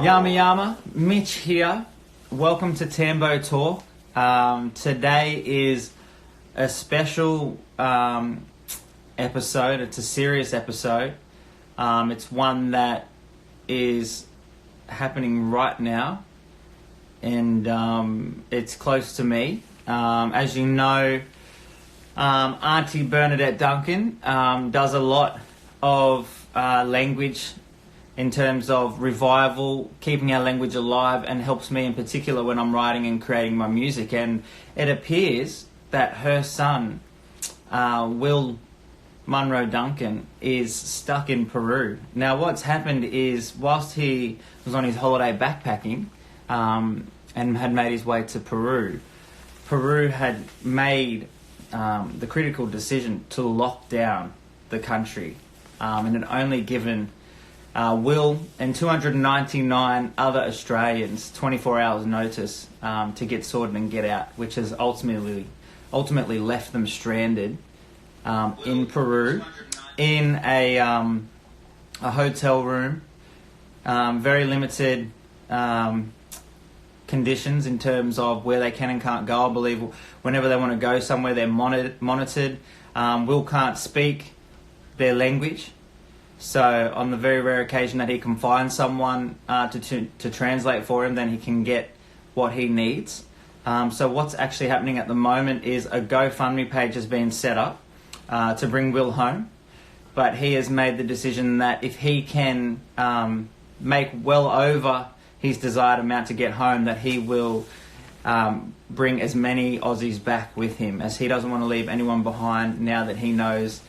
Yama Yama, Mitch here. Welcome to Tambo Talk. Today is a special episode. It's a serious episode. It's one that is happening right now, and it's close to me. As you know, Auntie Bernadette Duncan does a lot of language in terms of revival, keeping our language alive, and helps me in particular when I'm writing and creating my music. And it appears that her son, Will Munro Duncan, is stuck in Peru. Now, what's happened is, whilst he was on his holiday backpacking and had made his way to Peru, Peru had made the critical decision to lock down the country and had only given Will and 299 other Australians 24 hours notice to get sorted and get out, which has ultimately left them stranded in Peru in a hotel room, very limited conditions in terms of where they can and can't go. I believe whenever they want to go somewhere, they're monitored. Will can't speak their language. So on the very rare occasion that he can find someone to translate for him, then he can get what he needs. So what's actually happening at the moment is a GoFundMe page has been set up to bring Will home. But he has made the decision that if he can make well over his desired amount to get home, that he will bring as many Aussies back with him, as he doesn't want to leave anyone behind now that he knows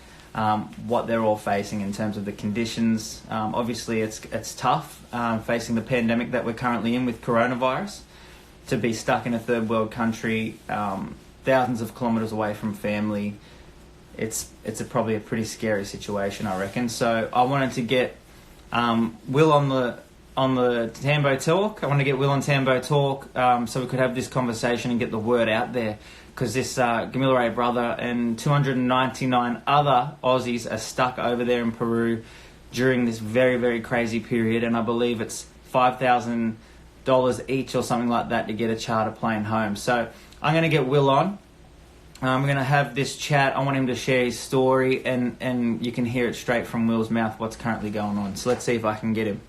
what they're all facing in terms of the conditions. Obviously, it's tough facing the pandemic that we're currently in with coronavirus, to be stuck in a third world country, thousands of kilometres away from family. It's probably a pretty scary situation, I reckon. So I wanted to get Will on the Tambo Talk. I want to get Will on Tambo Talk so we could have this conversation and get the word out there. Because this Gamilare brother and 299 other Aussies are stuck over there in Peru during this very, very crazy period. And I believe it's $5,000 each or something like that to get a charter plane home. So I'm going to get Will on. We're going to have this chat. I want him to share his story, and you can hear it straight from Will's mouth what's currently going on. So let's see if I can get him.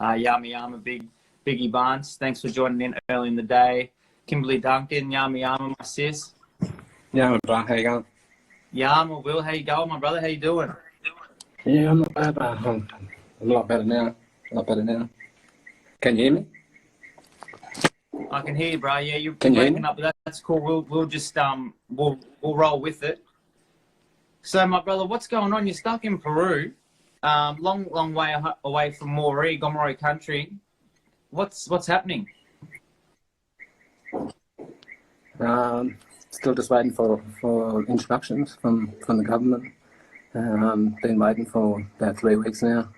Yama, Biggie Barnes, thanks for joining in early in the day. Kimberly Duncan, Yama, my sis. Yama, bro, how you going? Yama, Will, how you going, my brother? How you doing? Yeah, I'm not bad, bro. I'm a lot better now. Can you hear me? I can hear you, bro. Yeah, you're Can you waking up. That's cool. We'll just we'll roll with it. So, my brother, what's going on? You're stuck in Peru, long way away from Gomeroi country. What's happening? Still just waiting for instructions from the government. Been waiting for about 3 weeks now.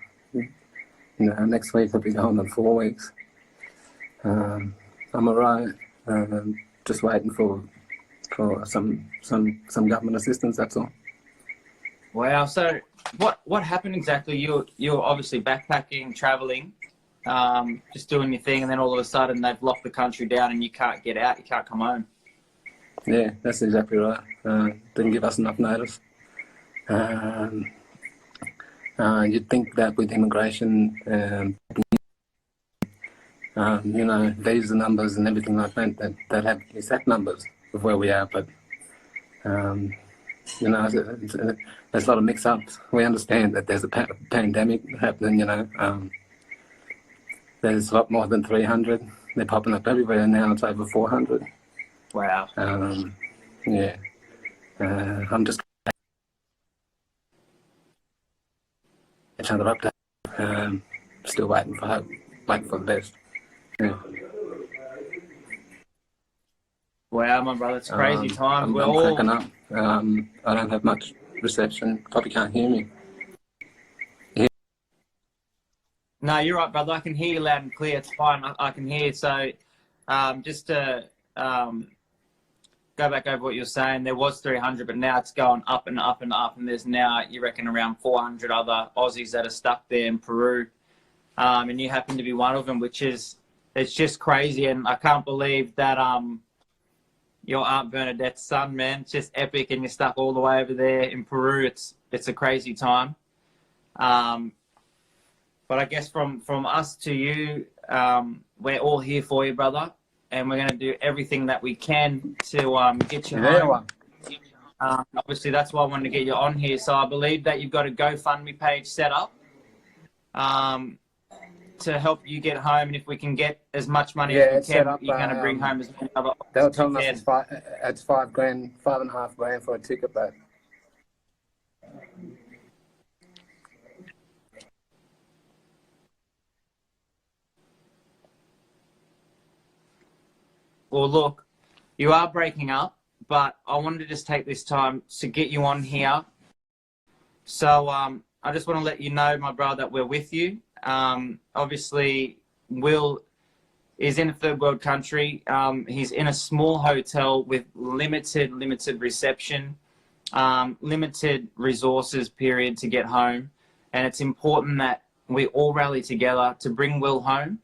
Next week I'll be going on 4 weeks. I'm alright. Just waiting for some government assistance. That's all. Wow. So what happened exactly? You're obviously backpacking, traveling, just doing your thing, and then all of a sudden they've locked the country down and you can't get out. You can't come home. Yeah, that's exactly right. Didn't give us enough notice. You'd think that with immigration, visa numbers and everything like that have exact numbers of where we are, but there's a lot of mix-ups. We understand that there's a pandemic happening. There's a lot more than 300. They're popping up everywhere now. It's over 400. Wow. Yeah. I'm just each other update. Still waiting for hope, waiting for the best. Yeah. Wow, my brother, it's crazy time. I'm cracking up. I don't have much reception. Probably can't hear me. No, you're right, brother. I can hear you loud and clear. It's fine. I can hear you. So just to go back over what you're saying, there was 300, but now it's going up and up and up. And there's now, you reckon, around 400 other Aussies that are stuck there in Peru. and you happen to be one of them, it's just crazy. And I can't believe that your Aunt Bernadette's son, man, it's just epic, and you're stuck all the way over there in Peru. It's a crazy time. But I guess from us to you, we're all here for you, brother, and we're going to do everything that we can to get you home. Obviously, that's why I wanted to get you on here. So I believe that you've got a GoFundMe page set up to help you get home, and if we can get as much money as we can, you're going to bring home as many other. They were telling us it's $5,500 for a ticket, but. Well, look, you are breaking up, but I wanted to just take this time to get you on here. So I just want to let you know, my brother, that we're with you. Obviously, Will is in a third world country. He's in a small hotel with limited reception, limited resources, period, to get home. And it's important that we all rally together to bring Will home.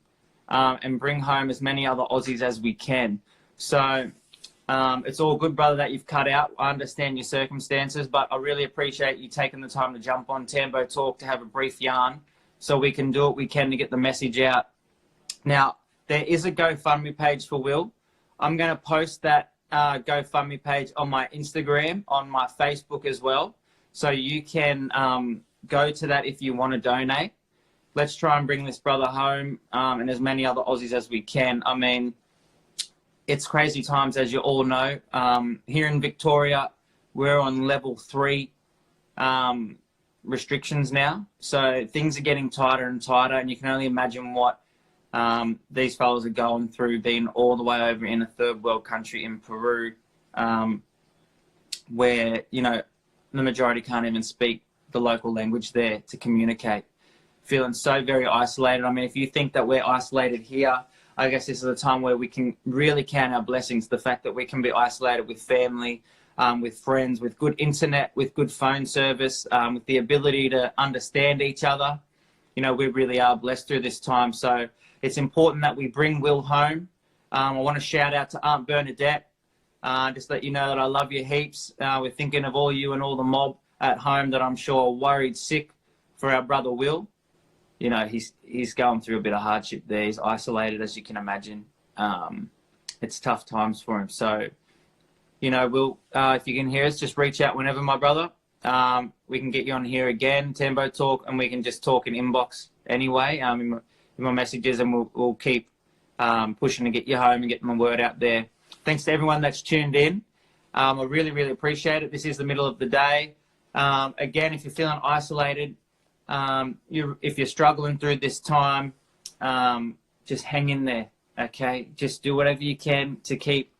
And bring home as many other Aussies as we can. So it's all good, brother, that you've cut out. I understand your circumstances, but I really appreciate you taking the time to jump on Tambo Talk to have a brief yarn so we can do what we can to get the message out. Now, there is a GoFundMe page for Will. I'm going to post that GoFundMe page on my Instagram, on my Facebook as well. So you can go to that if you want to donate. Let's try and bring this brother home and as many other Aussies as we can. I mean, it's crazy times, as you all know. Here in Victoria, we're on level 3 restrictions now. So things are getting tighter and tighter, and you can only imagine what these fellas are going through, being all the way over in a third world country in Peru, where, you know, the majority can't even speak the local language there to communicate. Feeling so very isolated. I mean, if you think that we're isolated here, I guess this is a time where we can really count our blessings. The fact that we can be isolated with family, with friends, with good internet, with good phone service, with the ability to understand each other. You know, we really are blessed through this time. So it's important that we bring Will home. I want to shout out to Aunt Bernadette. Just let you know that I love you heaps. We're thinking of all you and all the mob at home that I'm sure are worried sick for our brother Will. You know, he's going through a bit of hardship there. He's isolated, as you can imagine. It's tough times for him. So, you know, Will, if you can hear us, just reach out whenever, my brother. We can get you on here again, Tambo Talk, and we can just talk in inbox anyway, in my messages, and we'll keep pushing to get you home and getting my word out there. Thanks to everyone that's tuned in. I really, really appreciate it. This is the middle of the day. Again, if you're feeling isolated, if you're struggling through this time, just hang in there, okay? Just do whatever you can to keep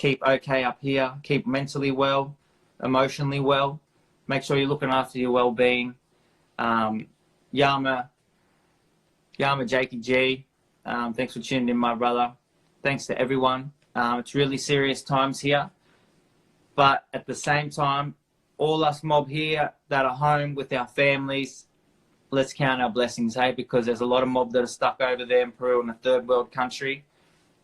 okay up here, keep mentally well, emotionally well. Make sure you're looking after your well-being. Yama Jakey G, thanks for tuning in, my brother. Thanks to everyone. It's really serious times here, but at the same time, all us mob here that are home with our families, let's count our blessings, hey? Because there's a lot of mob that are stuck over there in Peru, in a third world country,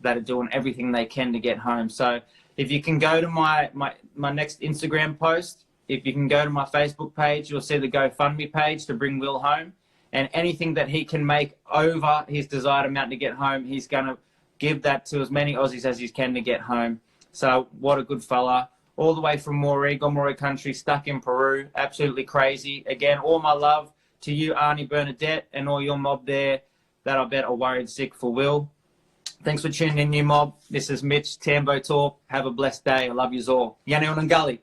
that are doing everything they can to get home. So if you can go to my next Instagram post, if you can go to my Facebook page, you'll see the GoFundMe page to bring Will home. And anything that he can make over his desired amount to get home, he's going to give that to as many Aussies as he can to get home. So what a good fella. All the way from Gomorrah country, stuck in Peru. Absolutely crazy. Again, all my love to you, Auntie Bernadette, and all your mob there that I bet are worried sick for Will. Thanks for tuning in, you mob. This is Mitch, Tambo Talk. Have a blessed day. I love you all. Yanni Unangali.